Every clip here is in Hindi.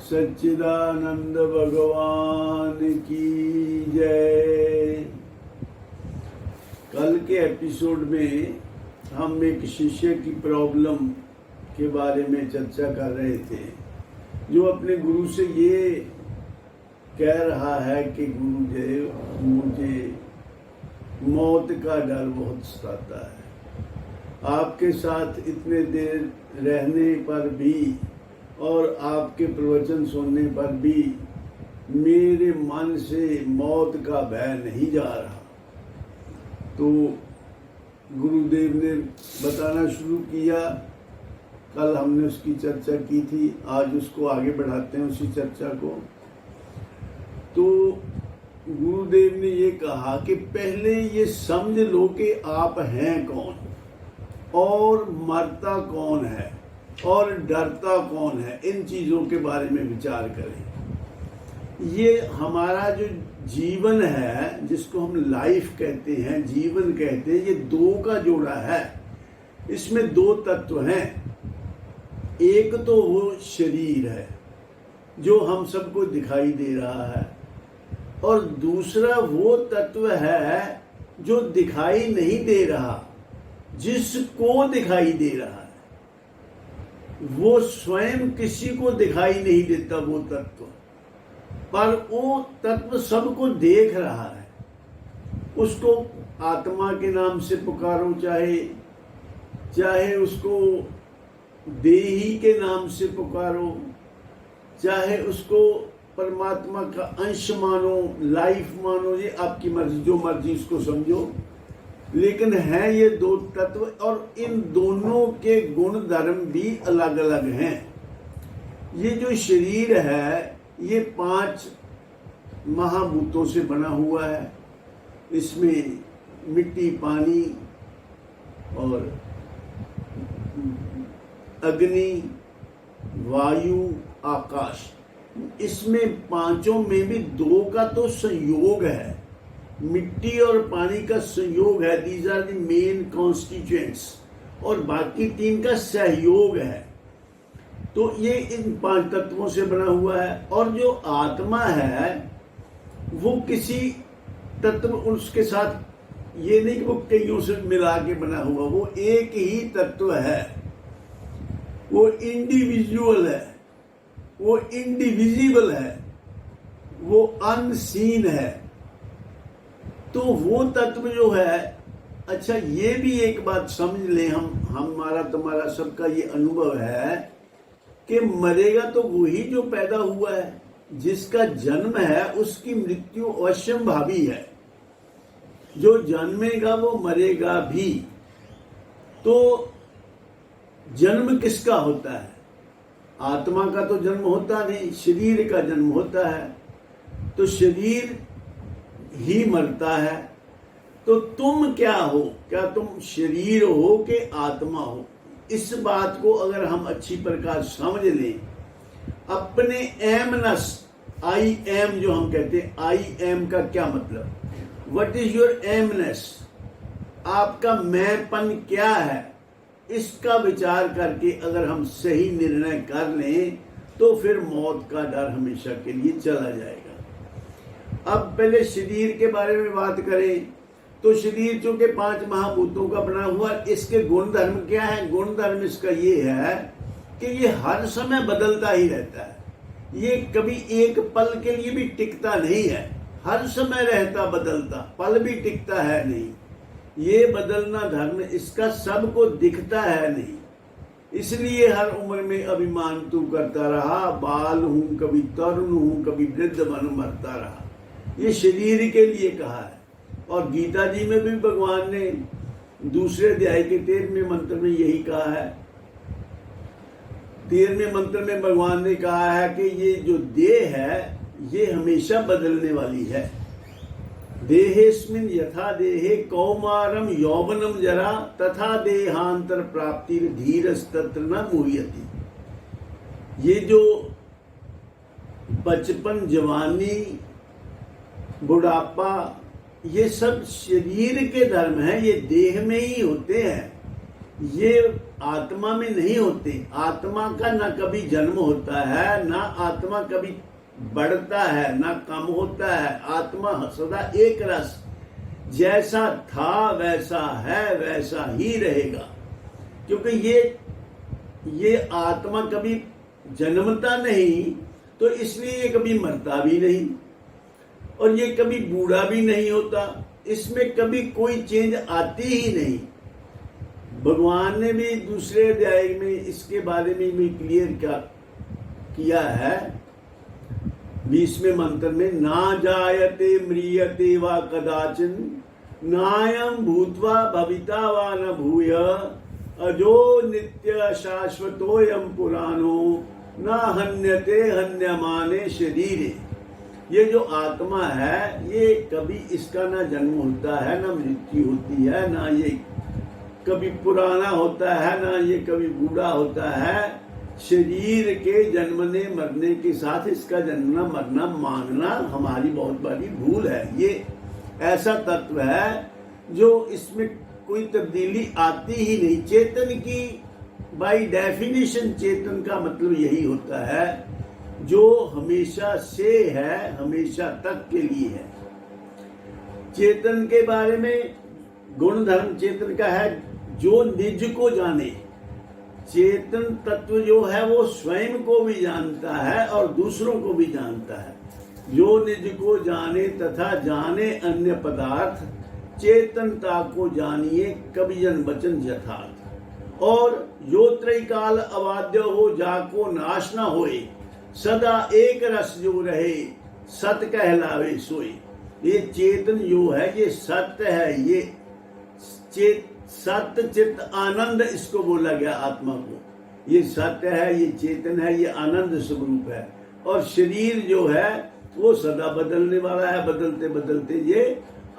सच्चिदानंद भगवान की जय। कल के एपिसोड में हम एक शिष्य की प्रॉब्लम के बारे में चर्चा कर रहे थे, जो अपने गुरु से ये कह रहा है कि गुरुदेव, मुझे मौत का डर बहुत सताता है। आपके साथ इतने देर रहने पर भी और आपके प्रवचन सुनने पर भी मेरे मन से मौत का भय नहीं जा रहा। तो गुरुदेव ने बताना शुरू किया। कल हमने उसकी चर्चा की थी, आज उसको आगे बढ़ाते हैं उसी चर्चा को। तो गुरुदेव ने ये कहा कि पहले ये समझ लो कि आप हैं कौन और मरता कौन है और डरता कौन है। इन चीजों के बारे में विचार करें। ये हमारा जो जीवन है, जिसको हम लाइफ कहते हैं, जीवन कहते हैं, ये दो का जोड़ा है। इसमें दो तत्व हैं। एक तो वो शरीर है जो हम सबको दिखाई दे रहा है, और दूसरा वो तत्व है जो दिखाई नहीं दे रहा, जिसको दिखाई दे रहा है। वो स्वयं किसी को दिखाई नहीं देता वो तत्व, पर वो तत्व सबको देख रहा है। उसको आत्मा के नाम से पुकारो, चाहे उसको देही के नाम से पुकारो, चाहे उसको परमात्मा का अंश मानो, लाइफ मानो, ये आपकी मर्जी, जो मर्जी उसको समझो। लेकिन है ये दो तत्व, और इन दोनों के गुण धर्म भी अलग अलग हैं। ये जो शरीर है ये 5 महाभूतों से बना हुआ है। इसमें मिट्टी, पानी और अग्नि, वायु, आकाश, इसमें पांचों में भी दो का तो संयोग है। मिट्टी और पानी का संयोग है, these are the main constituents, और बाकी 3 का सहयोग है। तो ये इन 5 तत्वों से बना हुआ है। और जो आत्मा है वो किसी तत्व, उसके साथ ये नहीं कि वो कईयों से मिला के बना हुआ, वो एक ही तत्व है। वो इंडिविजुअल है, वो इंडिविजिबल है, वो अनसीन है। तो वो तत्व जो है, अच्छा ये भी एक बात समझ लें, हमारा तुम्हारा सबका ये अनुभव है कि मरेगा तो वही जो पैदा हुआ है। जिसका जन्म है उसकी मृत्यु अवश्यंभावी है। जो जन्मेगा वो मरेगा भी। तो जन्म किसका होता है? आत्मा का तो जन्म होता नहीं, शरीर का जन्म होता है। तो शरीर ही मरता है। तो तुम क्या हो? क्या तुम शरीर हो कि आत्मा हो? इस बात को अगर हम अच्छी प्रकार समझ लें, अपने एमनेस, आई एम जो हम कहते हैं, आई एम का क्या मतलब? What is your MNIST? आपका मैंपन क्या है? इसका विचार करके अगर हम सही निर्णय कर लें तो फिर मौत का डर हमेशा के लिए चला जाएगा। अब पहले शरीर के बारे में बात करें तो शरीर चूंकि 5 महाभूतों का बना हुआ, इसके गुण धर्म क्या है? गुण धर्म इसका ये है कि ये हर समय बदलता ही रहता है। ये कभी एक पल के लिए भी टिकता नहीं है। हर समय रहता बदलता, पल भी टिकता है नहीं। ये बदलना धर्म इसका सबको दिखता है नहीं। इसलिए हर उम्र में अभिमान तू करता रहा, बाल हूं कभी तरुण हूं कभी वृद्ध बन मरता रहा। ये शरीर के लिए कहा है। और गीता जी में भी भगवान ने दूसरे अध्याय के 13वें मंत्र में यही कहा है। 13वें मंत्र में भगवान ने कहा है कि ये जो देह है ये हमेशा बदलने वाली है। देहेस्मिन् यथा देहे कौमारम यौवनम जरा तथा देहांतर प्राप्ति धीरस्तत्र न मुह्यति। ये जो बचपन, जवानी, बुढ़ापा, ये सब शरीर के धर्म हैं। ये देह में ही होते हैं। ये आत्मा में नहीं होते। आत्मा का ना कभी जन्म होता है, ना आत्मा कभी बढ़ता है, ना कम होता है। आत्मा सदा एक रस, जैसा था वैसा है वैसा ही रहेगा। क्योंकि ये आत्मा कभी जन्मता नहीं, तो इसलिए ये कभी मरता भी नहीं और ये कभी बूढ़ा भी नहीं होता। इसमें कभी कोई चेंज आती ही नहीं। भगवान ने भी दूसरे अध्याय में इसके बारे में भी क्लियर किया है 20वें मंत्र में, ना जायते म्रियते वा कदाचिन नायं भूत्वा भविता वा न भूय अजो नित्य शाश्वतोयम पुराणो न हन्यते हन्यमाने शरीरे। ये जो आत्मा है ये कभी इसका ना जन्म होता है, ना मृत्यु होती है, ना ये कभी पुराना होता है, ना ये कभी बूढ़ा होता है। शरीर के जन्मने मरने के साथ इसका जन्मना मरना मानना हमारी बहुत बड़ी भूल है। ये ऐसा तत्व है जो इसमें कोई तब्दीली आती ही नहीं। चेतन की बाय डेफिनेशन चेतन का मतलब यही होता है जो हमेशा से है, हमेशा तक के लिए है। चेतन के बारे में गुण धर्म चेतन का है जो निज को जाने। चेतन तत्व जो है वो स्वयं को भी जानता है और दूसरों को भी जानता है। जो निज को जाने तथा जाने अन्य पदार्थ, चेतनता को जानिए कविजन वचन यथार्थ। और जो त्रैकाल अवाद्य हो जाको नाश न होए, सदा एक रस जो रहे सत कहलावे सोए। ये चेतन जो है ये सत्य है, ये सत्य चित्त आनंद इसको बोला गया आत्मा को। ये सत्य है, ये चेतन है, ये आनंद स्वरूप है। और शरीर जो है वो सदा बदलने वाला है, बदलते बदलते ये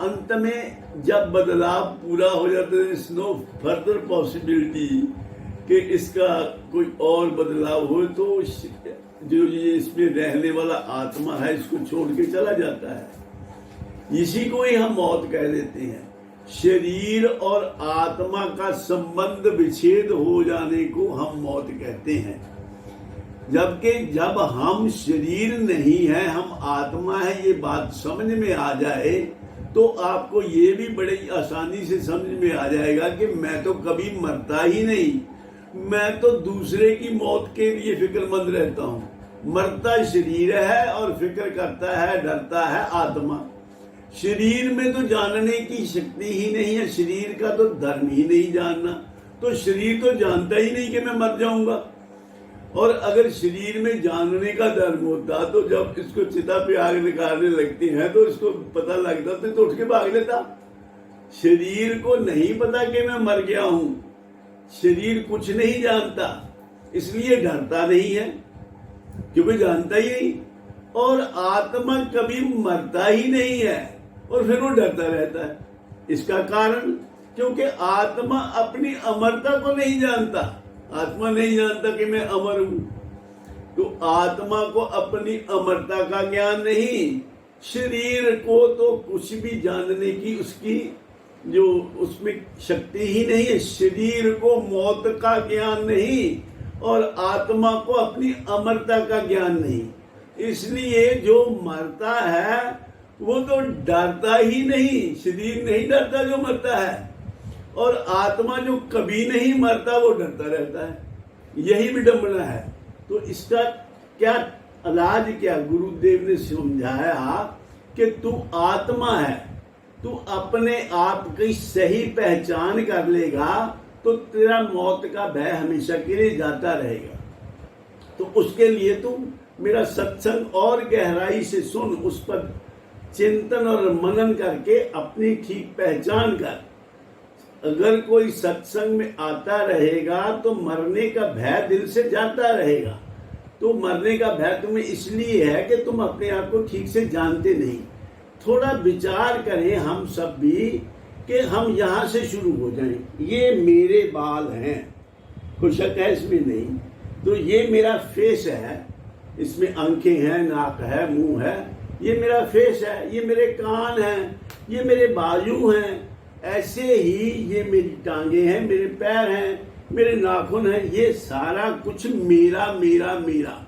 अंत में जब बदलाव पूरा हो जाता है, इट्स नो फर्दर पॉसिबिलिटी कि इसका कोई और बदलाव हो, तो जो ये इसमें रहने वाला आत्मा है इसको छोड़ के चला जाता है। इसी को ही हम मौत कह देते हैं। शरीर और आत्मा का संबंध विच्छेद हो जाने को हम मौत कहते हैं। जबकि जब हम शरीर नहीं है, हम आत्मा है, ये बात समझ में आ जाए तो आपको ये भी बड़ी आसानी से समझ में आ जाएगा कि मैं तो कभी मरता ही नहीं, मैं तो दूसरे की मौत के लिए फिक्रमंद रहता हूँ। मरता शरीर है और फिक्र करता है, डरता है आत्मा। शरीर में तो जानने की शक्ति ही नहीं है, शरीर का तो धर्म ही नहीं जानना, तो शरीर तो जानता ही नहीं कि मैं मर जाऊंगा। और अगर शरीर में जानने का धर्म होता तो जब इसको चिता पे आग निकालने लगती है तो इसको पता लगता तो उठ के भाग लेता। शरीर को नहीं पता कि मैं मर गया हूं, शरीर कुछ नहीं जानता, इसलिए डरता नहीं है क्योंकि जानता ही नहीं। और आत्मा कभी मरता ही नहीं है और फिर वो डरता रहता है। इसका कारण क्योंकि आत्मा अपनी अमरता को नहीं जानता। आत्मा नहीं जानता कि मैं अमर हूं, तो आत्मा को अपनी अमरता का ज्ञान नहीं। शरीर को तो कुछ भी जानने की उसकी जो उसमें शक्ति ही नहीं है। शरीर को मौत का ज्ञान नहीं और आत्मा को अपनी अमरता का ज्ञान नहीं। इसलिए जो मरता है वो तो डरता ही नहीं। शरीर नहीं डरता जो मरता है, और आत्मा जो कभी नहीं मरता वो डरता रहता है। यही विडंबना है। तो इसका क्या इलाज, क्या गुरुदेव ने समझाया कि तू आत्मा है, तू अपने आप की सही पहचान कर लेगा तो तेरा मौत का भय हमेशा के लिए जाता रहेगा। तो उसके लिए तू मेरा सत्संग और गहराई से सुन, उस पर चिंतन और मनन करके अपनी ठीक पहचान कर। अगर कोई सत्संग में आता रहेगा तो मरने का भय दिल से जाता रहेगा। तो मरने का भय तुम्हें इसलिए है कि तुम अपने आप को ठीक से जानते नहीं। थोड़ा विचार करें हम सब भी कि हम यहाँ से शुरू हो जाएं। ये मेरे बाल हैं, खुशक है इसमें नहीं, तो ये मेरा फेस है, इसमें आंखें हैं, नाक है, मुंह है, ये मेरा फेस है, ये मेरे कान हैं, ये मेरे बाजू हैं, ऐसे ही ये मेरी टांगे हैं, मेरे पैर हैं, मेरे नाखून है, ये सारा कुछ मेरा मेरा मेरा।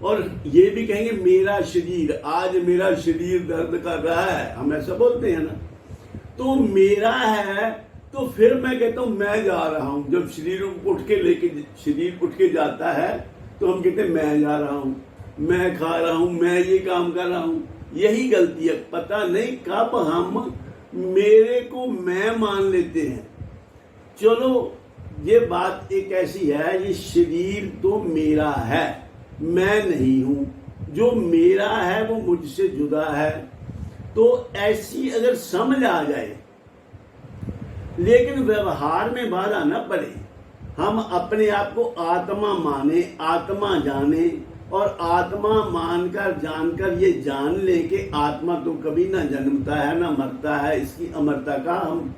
और ये भी कहेंगे मेरा शरीर, आज मेरा शरीर दर्द कर रहा है, हम ऐसा बोलते हैं ना। तो मेरा है, तो फिर मैं कहता हूं मैं जा रहा हूं। जब शरीर उठ के जाता है तो हम कहते हैं मैं जा रहा हूं, मैं खा रहा हूं, मैं ये काम कर रहा हूं। यही गलती है, पता नहीं कब हम मेरे को मैं मान लेते हैं। चलो ये बात एक ऐसी है, ये शरीर तो मेरा है, मैं नहीं हूं। जो मेरा है वो मुझसे जुदा है। तो ऐसी अगर समझ आ जाए, लेकिन व्यवहार में बाधा न पड़े, हम अपने आप को आत्मा माने, आत्मा जाने, और आत्मा मानकर जानकर ये जान ले कि आत्मा तो कभी ना जन्मता है ना मरता है, इसकी अमरता का हम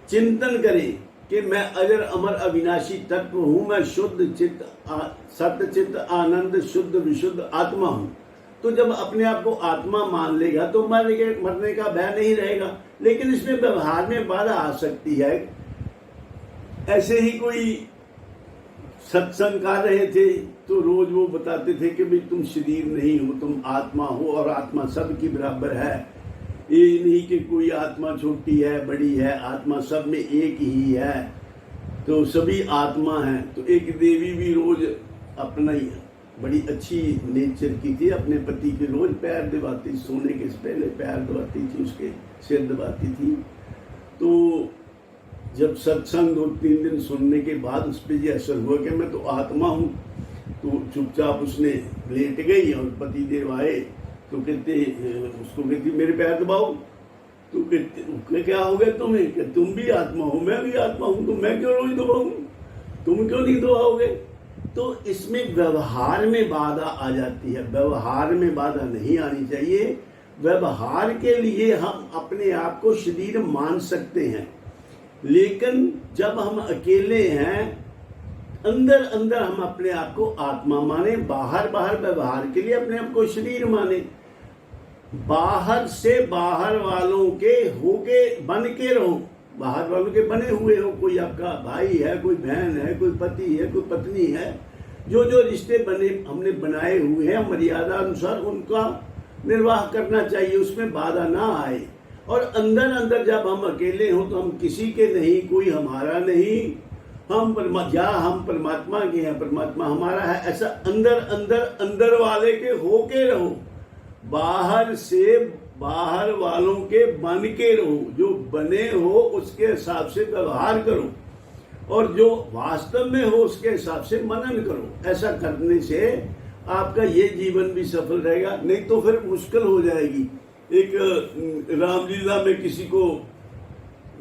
चिंतन करें कि मैं अजर अमर अविनाशी तत्व हूं, मैं शुद्ध चित्त सत्य चित्त आनंद शुद्ध विशुद्ध आत्मा हूं। तो जब अपने आप को आत्मा मान लेगा तो मरने का भय नहीं रहेगा। लेकिन इसमें व्यवहार में बाधा आ सकती है। ऐसे ही कोई सत्संग कर रहे थे तो रोज वो बताते थे कि भाई तुम शरीर नहीं हो, तुम आत्मा हो, और आत्मा सबकी बराबर है। ये नहीं कि कोई आत्मा छोटी है बड़ी है, आत्मा सब में एक ही है, तो सभी आत्मा है। तो एक देवी भी रोज अपना ही बड़ी अच्छी नेचर की थी, अपने पति के रोज पैर दबाती, सोने के पहले पैर दबाती थी, उसके सिर दबाती थी। तो जब सत्संग 2-3 दिन सुनने के बाद उस पर यह असर हुआ कि मैं तो आत्मा हूँ, तो चुपचाप उसने लेट गई और पति देव आए तो उसको कहती मेरे पैर दबाओ। तो कहते क्या हो गया तुम्हें, कि तुम भी आत्मा हो, मैं भी आत्मा हूं, तो मैं क्यों रोज दबाऊं, तुम क्यों नहीं दबाओगे। तो इसमें व्यवहार में बाधा आ जाती है। व्यवहार में बाधा नहीं आनी चाहिए। व्यवहार के लिए हम अपने आप को शरीर मान सकते हैं, लेकिन जब हम अकेले हैं, अंदर अंदर हम अपने आप को आत्मा माने, बाहर बाहर व्यवहार के लिए अपने आप को शरीर माने। बाहर से बाहर वालों के होके बन के रहो, बाहर वालों के बने हुए हो। कोई आपका भाई है, कोई बहन है, कोई पति है, कोई पत्नी है, जो जो रिश्ते बने हमने बनाए हुए हैं मर्यादा अनुसार उनका निर्वाह करना चाहिए, उसमें बाधा ना आए। और अंदर अंदर जब हम अकेले हों तो हम किसी के नहीं, कोई हमारा नहीं, हम परमात्मा के हैं, परमात्मा हमारा है। ऐसा अंदर अंदर अंदर वाले के होके रहो, बाहर से बाहर वालों के बन के रहो। जो बने हो उसके हिसाब से व्यवहार करो, और जो वास्तव में हो उसके हिसाब से मनन करो। ऐसा करने से आपका ये जीवन भी सफल रहेगा, नहीं तो फिर मुश्किल हो जाएगी। एक रामलीला में किसी को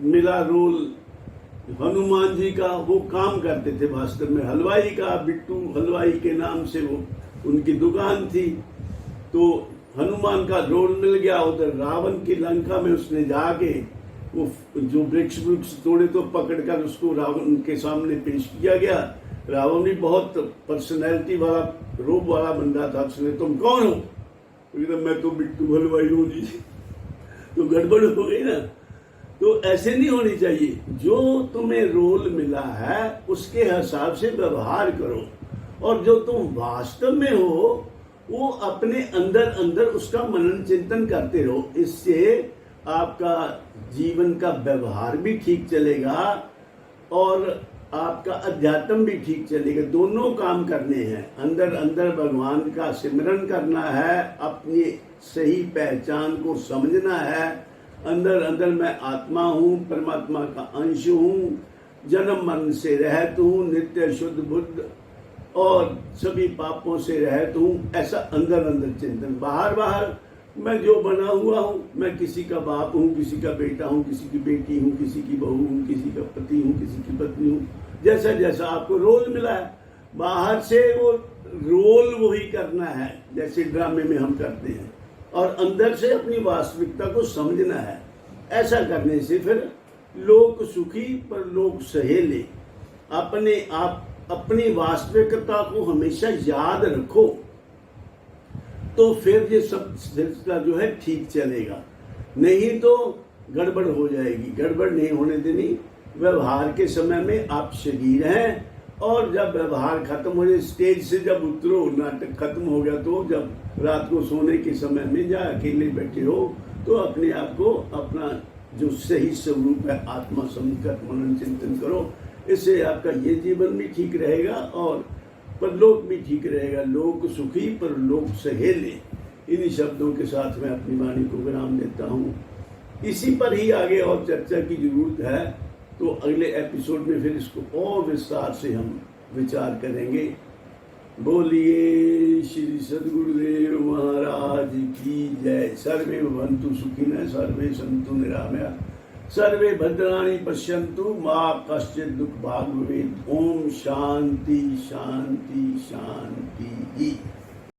मिला रोल हनुमान जी का, वो काम करते थे वास्तव में हलवाई का, बिट्टू हलवाई के नाम से वो उनकी दुकान थी। तो हनुमान का रोल मिल गया। उधर रावण की लंका में उसने जाके वो जो वृक्ष तोड़े तो पकड़कर उसको रावण के सामने पेश किया गया। रावण भी बहुत पर्सनैलिटी वाला, रूप वाला बंदा था। उसने तुम कौन हो, तो मैं तो बिट्टू हलवाई हूँ जी। तो गड़बड़ हो गई ना। तो ऐसे नहीं होनी चाहिए। जो तुम्हें रोल मिला है उसके हिसाब से व्यवहार करो, और जो तुम वास्तव में हो वो अपने अंदर अंदर उसका मनन चिंतन करते रहो। इससे आपका जीवन का व्यवहार भी ठीक चलेगा और आपका अध्यात्म भी ठीक चलेगा। दोनों काम करने हैं। अंदर अंदर भगवान का सिमरन करना है, अपनी सही पहचान को समझना है। अंदर अंदर मैं आत्मा हूँ, परमात्मा का अंश हूँ, जन्म मरण से रहत हूँ, नित्य शुद्ध बुद्ध और सभी पापों से रहत हूँ। ऐसा अंदर अंदर चिंतन। बाहर बाहर मैं जो बना हुआ हूँ, मैं किसी का बाप हूँ, किसी का बेटा हूँ, किसी की बेटी हूँ, किसी की बहू हूँ, किसी का पति हूँ, किसी की पत्नी हूँ। जैसा जैसा आपको रोल मिला है, बाहर से वो रोल वही करना है जैसे ड्रामे में हम करते हैं, और अंदर से अपनी वास्तविकता को समझना है। ऐसा करने से फिर लोग सुखी पर लोग सहेले। अपने आप अपनी वास्तविकता को हमेशा याद रखो, तो फिर ये सब सिलसिला जो है ठीक चलेगा। नहीं तो गड़बड़ हो जाएगी। गड़बड़ नहीं होने देनी। व्यवहार के समय में आप शरीर हैं, और जब व्यवहार खत्म हो जाए, स्टेज से जब उतरो, नाटक खत्म हो गया, तो जब रात को सोने के समय में या अकेले बैठे हो तो अपने आप को अपना जो सही स्वरूप है आत्मा समझकर मनन चिंतन करो। इससे आपका ये जीवन भी ठीक रहेगा और परलोक भी ठीक रहेगा। लोक सुखी परलोक सहेले। इन्हीं शब्दों के साथ मैं अपनी वाणी को विराम देता हूँ। इसी पर ही आगे और चर्चा की जरूरत है, तो अगले एपिसोड में फिर इसको और विस्तार से हम विचार करेंगे। बोलिए श्री सद्गुरुदेव महाराज की जय। सर्वे भवन्तु सुखिनः, सर्वे सन्तु निरामया, सर्वे भद्राणि पश्यन्तु, मा कश्चित् दुःखभाग् भवेत्। ओम शांति शांति शांति।